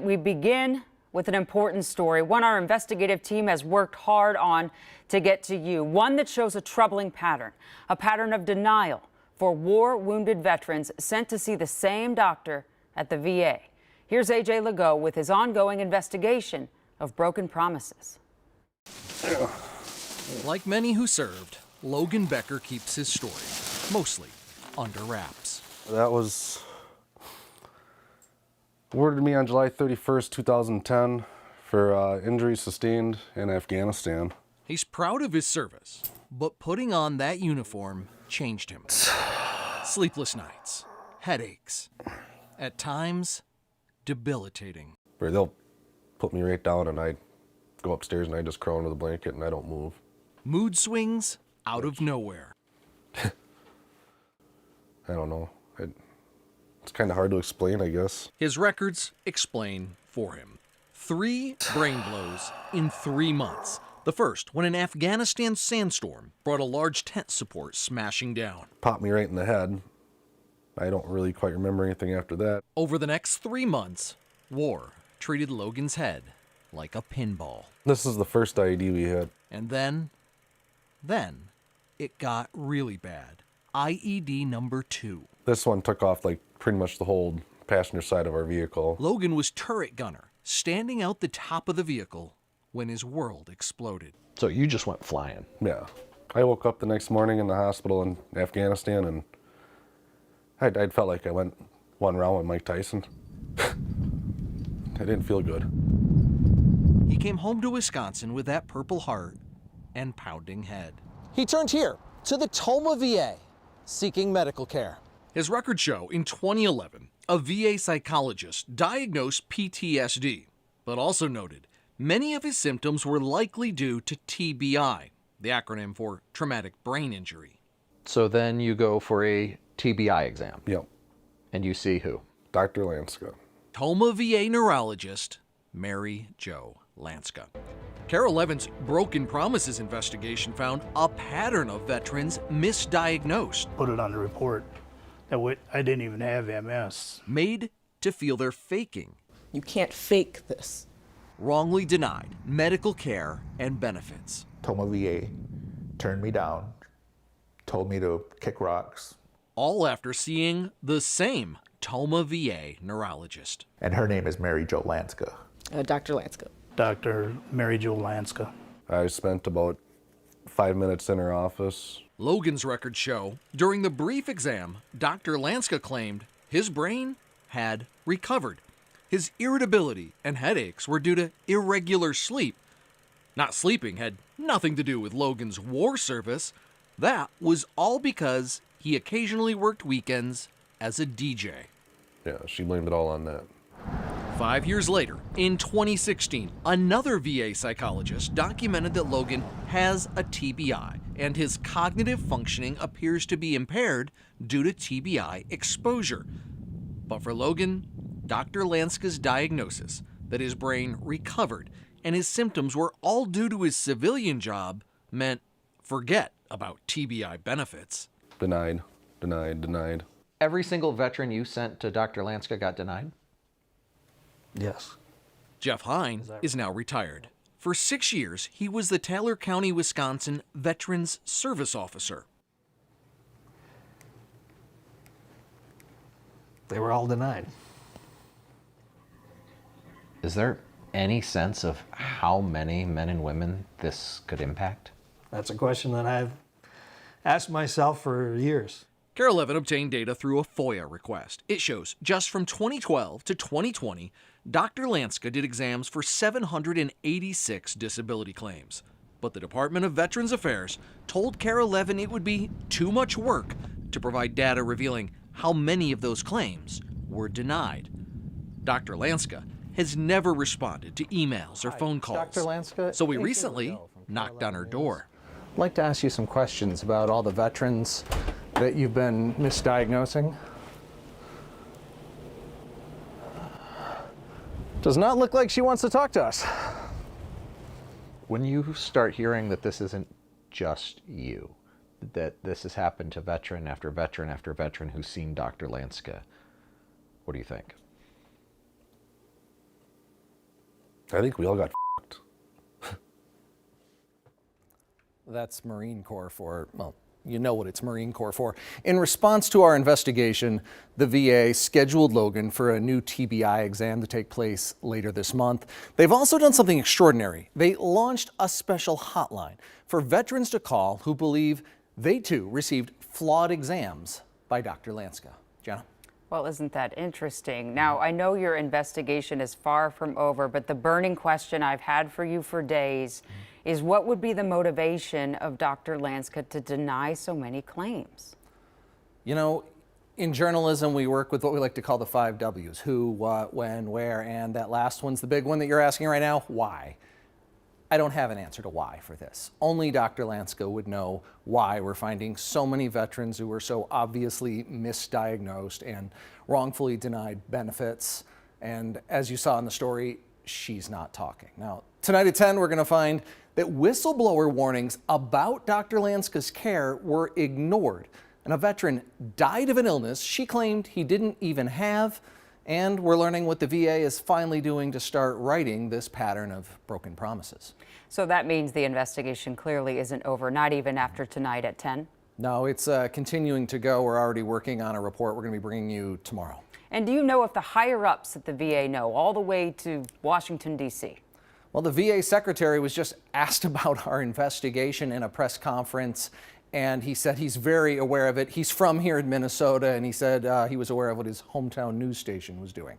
We begin with an important story, one our investigative team has worked hard on to get to you, one that shows a troubling pattern, a pattern of denial for war-wounded veterans sent to see the same doctor at the VA. Here's AJ Legault with his ongoing investigation of broken promises. Like many who served, Logan Becker keeps his story mostly under wraps. That was awarded to me on July 31st, 2010 for injuries sustained in Afghanistan. He's proud of his service, but putting on that uniform changed him. Sleepless nights, headaches, at times debilitating. Where they'll put me right down and I go upstairs and I just crawl under the blanket and I don't move. Mood swings out of nowhere. I don't know. It's kind of hard to explain, I guess. His records explain for him. 3 brain blows in 3 months. The first, when an Afghanistan sandstorm brought a large tent support smashing down. Popped me right in the head. I don't really quite remember anything after that. Over the next 3 months, war treated Logan's head like a pinball. This is the first IED we had. And then it got really bad. IED number 2. This one took off like pretty much the whole passenger side of our vehicle. Logan was turret gunner, standing out the top of the vehicle when his world exploded. So you just went flying? Yeah. I woke up the next morning in the hospital in Afghanistan and I felt like I went one round with Mike Tyson. I didn't feel good. He came home to Wisconsin with that Purple Heart and pounding head. He turned here to the Toma VA, seeking medical care. His records show in 2011, a VA psychologist diagnosed PTSD, but also noted many of his symptoms were likely due to TBI, the acronym for traumatic brain injury. So then you go for a TBI exam? Yep. And you see who? Dr. Lanska. Toma VA neurologist Mary Jo Lanska. Carol Evans' Broken Promises investigation found a pattern of veterans misdiagnosed. Put it on the report that I didn't even have MS. Made to feel they're faking. You can't fake this. Wrongly denied medical care and benefits. Toma VA turned me down, told me to kick rocks. All after seeing the same Toma VA neurologist. And her name is Mary Jo Lanska. Dr. Lanska. Dr. Mary Jo Lanska. I spent about 5 minutes in her office. Logan's records show during the brief exam, Dr. Lanska claimed his brain had recovered. His irritability and headaches were due to irregular sleep. Not sleeping had nothing to do with Logan's war service. That was all because he occasionally worked weekends as a DJ. Yeah, she blamed it all on that. 5 years later, in 2016, another VA psychologist documented that Logan has a TBI and his cognitive functioning appears to be impaired due to TBI exposure. But for Logan, Dr. Lanska's diagnosis that his brain recovered and his symptoms were all due to his civilian job meant forget about TBI benefits. Denied, denied, denied. Every single veteran you sent to Dr. Lanska got denied? Yes. Jeff Hine is now retired. For 6 years, he was the Taylor County, Wisconsin Veterans Service Officer. They were all denied. Is there any sense of how many men and women this could impact? That's a question that I've asked myself for years. Carol Evan obtained data through a FOIA request. It shows just from 2012 to 2020, Dr. Lanska did exams for 786 disability claims. But the Department of Veterans Affairs told Carol Evan it would be too much work to provide data revealing how many of those claims were denied. Dr. Lanska has never responded to emails or phone calls. Dr. Lanska, so we recently knocked on her door. I'd like to ask you some questions about all the veterans that you've been misdiagnosing. Does not look like she wants to talk to us. When you start hearing that this isn't just you, that this has happened to veteran after veteran after veteran who's seen Dr. Lanska, what do you think? I think we all got f***ed. That's Marine Corps for, well, you know what it's Marine Corps for. In response to our investigation, the VA scheduled Logan for a new TBI exam to take place later this month. They've also done something extraordinary. They launched a special hotline for veterans to call who believe they too received flawed exams by Dr. Lanska. Jenna? Well, isn't that interesting? Now, I know your investigation is far from over, but the burning question I've had for you for days is what would be the motivation of Dr. Lanska to deny so many claims? You know, in journalism, we work with what we like to call the 5 W's: who, what, when, where, and that last one's the big one that you're asking right now: why. I don't have an answer to why for this. Only Dr. Lanska would know why we're finding so many veterans who were so obviously misdiagnosed and wrongfully denied benefits. And as you saw in the story, she's not talking. Now, tonight at 10, we're going to find that whistleblower warnings about Dr. Lanska's care were ignored, and a veteran died of an illness she claimed he didn't even have. And we're learning what the VA is finally doing to start righting this pattern of broken promises. So that means the investigation clearly isn't over, not even after tonight at 10? No, it's continuing to go. We're already working on a report we're going to be bringing you tomorrow. And do you know if the higher-ups at the VA know, all the way to Washington, D.C.? Well, the VA secretary was just asked about our investigation in a press conference, and he said he's very aware of it. He's from here in Minnesota, and he said he was aware of what his hometown news station was doing.